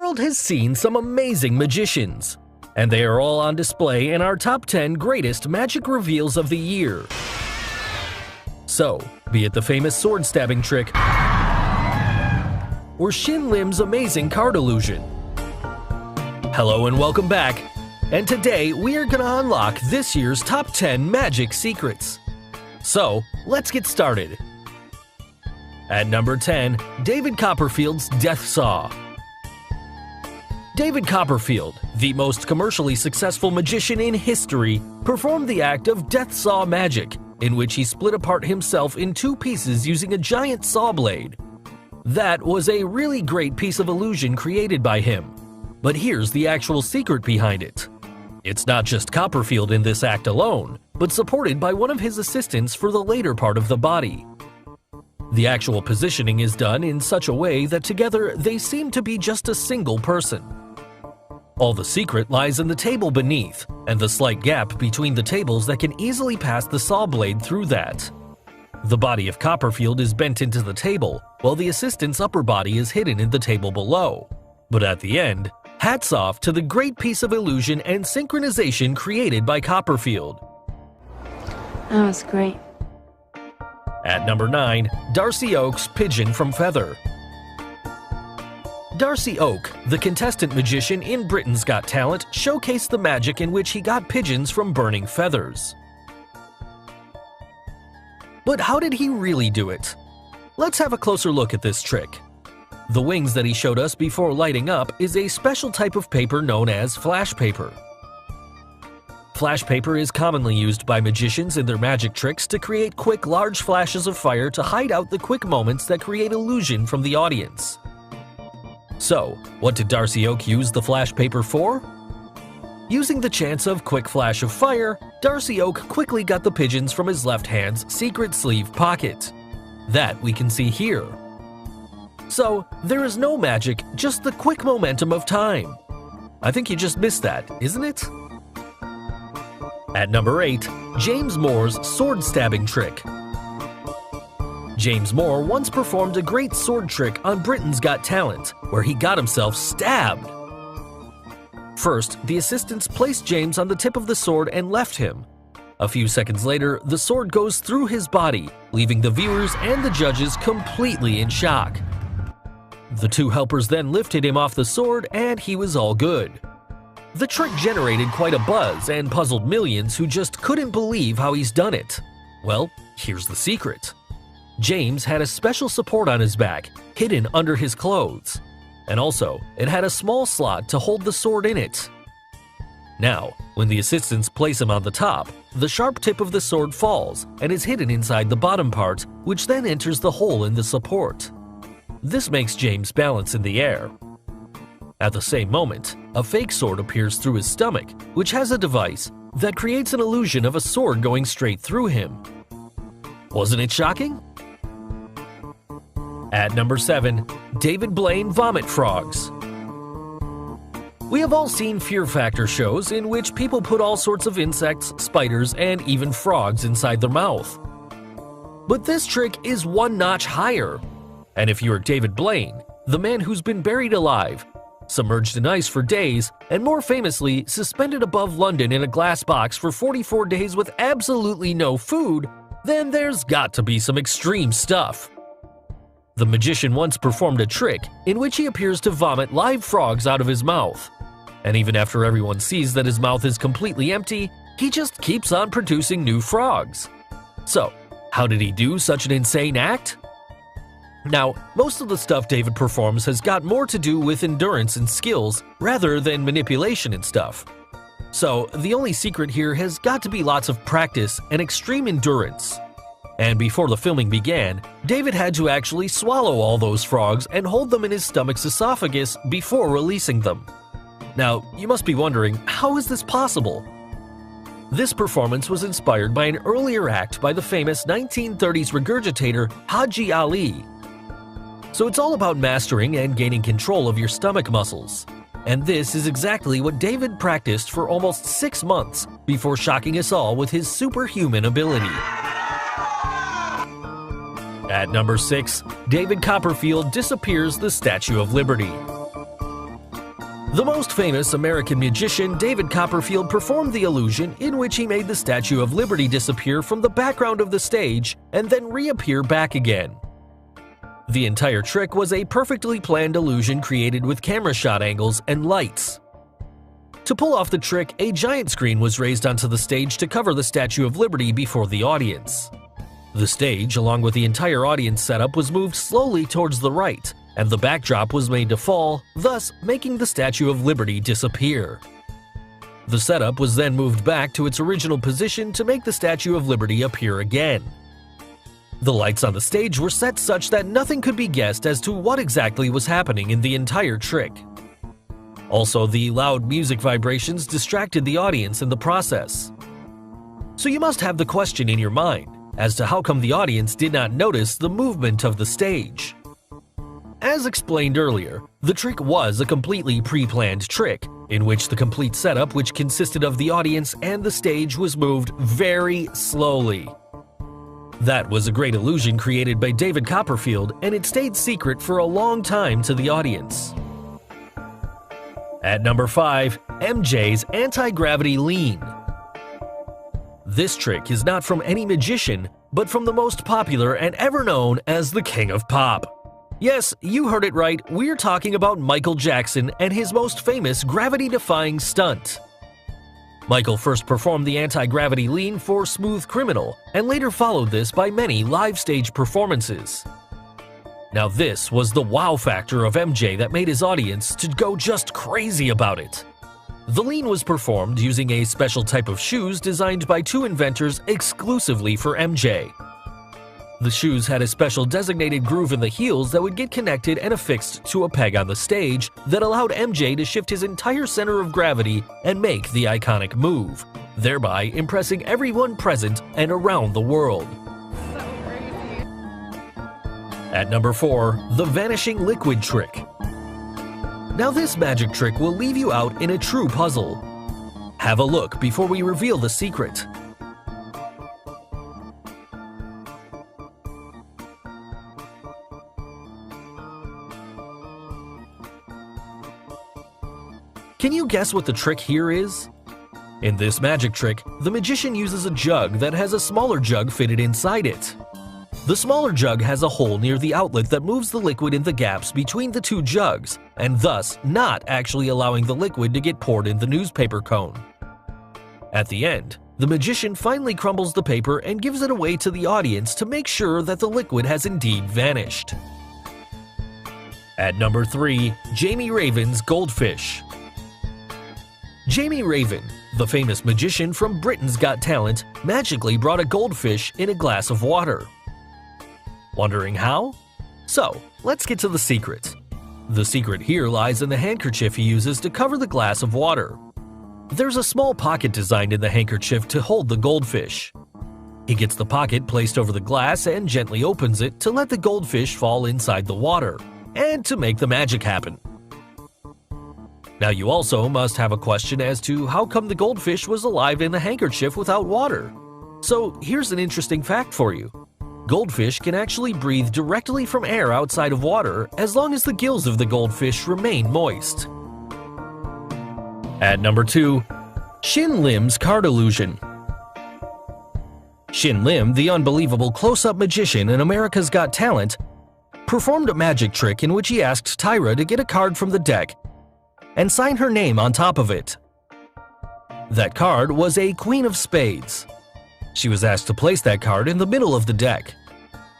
world has seen some amazing magicians, and they are all on display in our top 10 greatest magic reveals of the year. So, be it the famous sword stabbing trick or Shin Lim's amazing card illusion. Hello and welcome back, and today we are gonna unlock this year's top 10 magic secrets. So, let's get started. At number 10, David Copperfield's Death Saw. David Copperfield, the most commercially successful magician in history, performed the act of Death Saw magic, in which he split apart himself in two pieces using a giant saw blade. That was a really great piece of illusion created by him. But here's the actual secret behind it. It's not just Copperfield in this act alone, but supported by one of his assistants for the later part of the body. The actual positioning is done in such a way that together they seem to be just a single person. All the secret lies in the table beneath, and the slight gap between the tables that can easily pass the saw blade through that. The body of Copperfield is bent into the table, while the assistant's upper body is hidden in the table below. But at the end, hats off to the great piece of illusion and synchronization created by Copperfield. That was great. At number 9, Darcy Oak's Pigeon from Feather. Darcy Oak, the contestant magician in Britain's Got Talent, showcased the magic in which he got pigeons from burning feathers. But how did he really do it? Let's have a closer look at this trick. The wings that he showed us before lighting up is a special type of paper known as flash paper. Flash paper is commonly used by magicians in their magic tricks to create quick, large flashes of fire to hide out the quick moments that create illusion from the audience. So, what did Darcy Oak use the flash paper for? Using the chance of quick flash of fire, Darcy Oak quickly got the pigeons from his left hand's secret sleeve pocket. That we can see here. So, there is no magic, just the quick momentum of time. I think you just missed that, isn't it? At number 8, James Moore's sword stabbing trick. James Moore once performed a great sword trick on Britain's Got Talent, where he got himself stabbed. First, the assistants placed James on the tip of the sword and left him. A few seconds later, the sword goes through his body, leaving the viewers and the judges completely in shock. The two helpers then lifted him off the sword and he was all good. The trick generated quite a buzz and puzzled millions who just couldn't believe how he's done it. Well, here's the secret. James had a special support on his back, hidden under his clothes. And also, it had a small slot to hold the sword in it. Now, when the assistants place him on the top, the sharp tip of the sword falls and is hidden inside the bottom part, which then enters the hole in the support. This makes James balance in the air. At the same moment, a fake sword appears through his stomach, which has a device that creates an illusion of a sword going straight through him. Wasn't it shocking? At number 7, David Blaine Vomit Frogs. We have all seen Fear Factor shows in which people put all sorts of insects, spiders, and even frogs inside their mouth. But this trick is one notch higher. And if you're David Blaine, the man who's been buried alive, submerged in ice for days, and more famously suspended above London in a glass box for 44 days with absolutely no food, then there's got to be some extreme stuff. The magician once performed a trick in which he appears to vomit live frogs out of his mouth. And even after everyone sees that his mouth is completely empty, he just keeps on producing new frogs. So, how did he do such an insane act? Now, most of the stuff David performs has got more to do with endurance and skills rather than manipulation and stuff. So, the only secret here has got to be lots of practice and extreme endurance. And before the filming began, David had to actually swallow all those frogs and hold them in his stomach's esophagus before releasing them. Now, you must be wondering, how is this possible? This performance was inspired by an earlier act by the famous 1930s regurgitator Haji Ali. So it's all about mastering and gaining control of your stomach muscles. And this is exactly what David practiced for almost 6 months before shocking us all with his superhuman ability. At number 6, David Copperfield disappears the Statue of Liberty. The most famous American magician David Copperfield performed the illusion in which he made the Statue of Liberty disappear from the background of the stage and then reappear back again. The entire trick was a perfectly planned illusion created with camera shot angles and lights. To pull off the trick, a giant screen was raised onto the stage to cover the Statue of Liberty before the audience. The stage, along with the entire audience setup, was moved slowly towards the right, and the backdrop was made to fall, thus making the Statue of Liberty disappear. The setup was then moved back to its original position to make the Statue of Liberty appear again. The lights on the stage were set such that nothing could be guessed as to what exactly was happening in the entire trick. Also, the loud music vibrations distracted the audience in the process. So you must have the question in your mind as to how come the audience did not notice the movement of the stage. As explained earlier, the trick was a completely pre-planned trick, in which the complete setup, which consisted of the audience and the stage, was moved very slowly. That was a great illusion created by David Copperfield, and it stayed secret for a long time to the audience. At number 5, MJ's anti-gravity lean. This trick is not from any magician, but from the most popular and ever known as the King of Pop. Yes, you heard it right, we're talking about Michael Jackson and his most famous gravity-defying stunt. Michael first performed the anti-gravity lean for Smooth Criminal, and later followed this by many live stage performances. Now this was the wow factor of MJ that made his audience to go just crazy about it. The lean was performed using a special type of shoes designed by two inventors exclusively for MJ. The shoes had a special designated groove in the heels that would get connected and affixed to a peg on the stage that allowed MJ to shift his entire center of gravity and make the iconic move, thereby impressing everyone present and around the world. So crazy. At number 4, the vanishing liquid trick. Now this magic trick will leave you out in a true puzzle. Have a look before we reveal the secret. Can you guess what the trick here is? In this magic trick, the magician uses a jug that has a smaller jug fitted inside it. The smaller jug has a hole near the outlet that moves the liquid in the gaps between the two jugs, and thus not actually allowing the liquid to get poured in the newspaper cone. At the end, the magician finally crumbles the paper and gives it away to the audience to make sure that the liquid has indeed vanished. At number 3, Jamie Raven's goldfish. Jamie Raven, the famous magician from Britain's Got Talent, magically brought a goldfish in a glass of water. Wondering how? So, let's get to the secret. The secret here lies in the handkerchief he uses to cover the glass of water. There's a small pocket designed in the handkerchief to hold the goldfish. He gets the pocket placed over the glass and gently opens it to let the goldfish fall inside the water, and to make the magic happen. Now you also must have a question as to how come the goldfish was alive in the handkerchief without water. So here's an interesting fact for you. Goldfish can actually breathe directly from air outside of water as long as the gills of the goldfish remain moist. At number 2, Shin Lim's card illusion. Shin Lim, the unbelievable close-up magician in America's Got Talent, performed a magic trick in which he asked Tyra to get a card from the deck and sign her name on top of it. That card was a Queen of Spades. She was asked to place that card in the middle of the deck.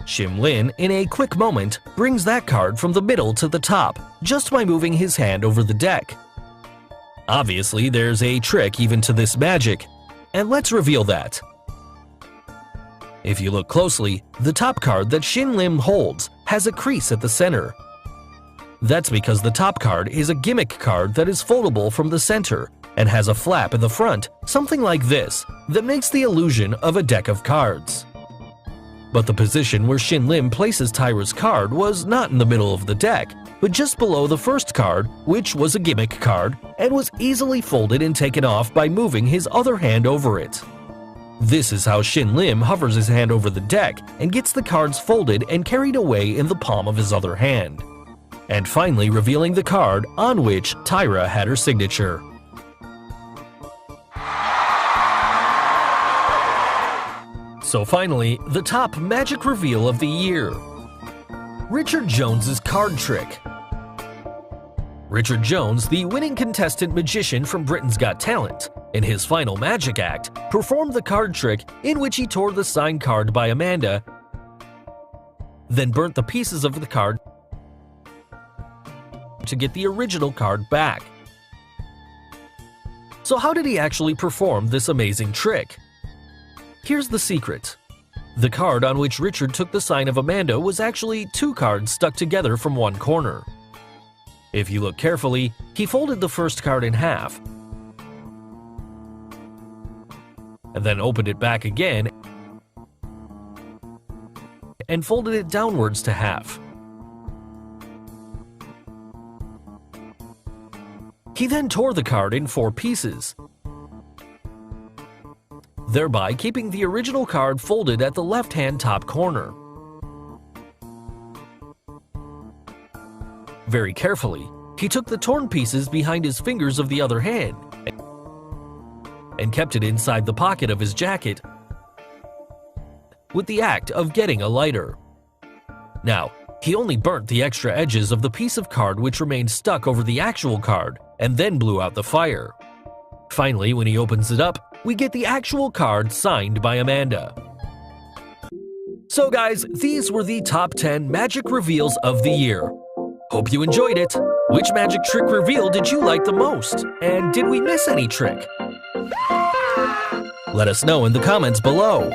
Shin Lim, in a quick moment, brings that card from the middle to the top, just by moving his hand over the deck. Obviously, there's a trick even to this magic, and let's reveal that. If you look closely, the top card that Shin Lim holds has a crease at the center. That's because the top card is a gimmick card that is foldable from the center and has a flap in the front, something like this, that makes the illusion of a deck of cards. But the position where Shin Lim places Tyra's card was not in the middle of the deck, but just below the first card, which was a gimmick card, and was easily folded and taken off by moving his other hand over it. This is how Shin Lim hovers his hand over the deck and gets the cards folded and carried away in the palm of his other hand. and finally revealing the card on which Tyra had her signature. So finally, the top magic reveal of the year. Richard Jones's card trick. Richard Jones, the winning contestant magician from Britain's Got Talent, in his final magic act, performed the card trick in which he tore the signed card by Amanda, then burnt the pieces of the card to get the original card back. So how did he actually perform this amazing trick? Here's the secret. The card on which Richard took the sign of Amanda was actually two cards stuck together from one corner. If you look carefully, he folded the first card in half, and then opened it back again and folded it downwards to half. He then tore the card in 4 pieces, thereby keeping the original card folded at the left-hand top corner. Very carefully, he took the torn pieces behind his fingers of the other hand and kept it inside the pocket of his jacket with the act of getting a lighter. Now, he only burnt the extra edges of the piece of card which remained stuck over the actual card and then blew out the fire. Finally, when he opens it up, we get the actual card signed by Amanda. So guys, these were the top 10 magic reveals of the year. Hope you enjoyed it. Which magic trick reveal did you like the most? And did we miss any trick? Let us know in the comments below.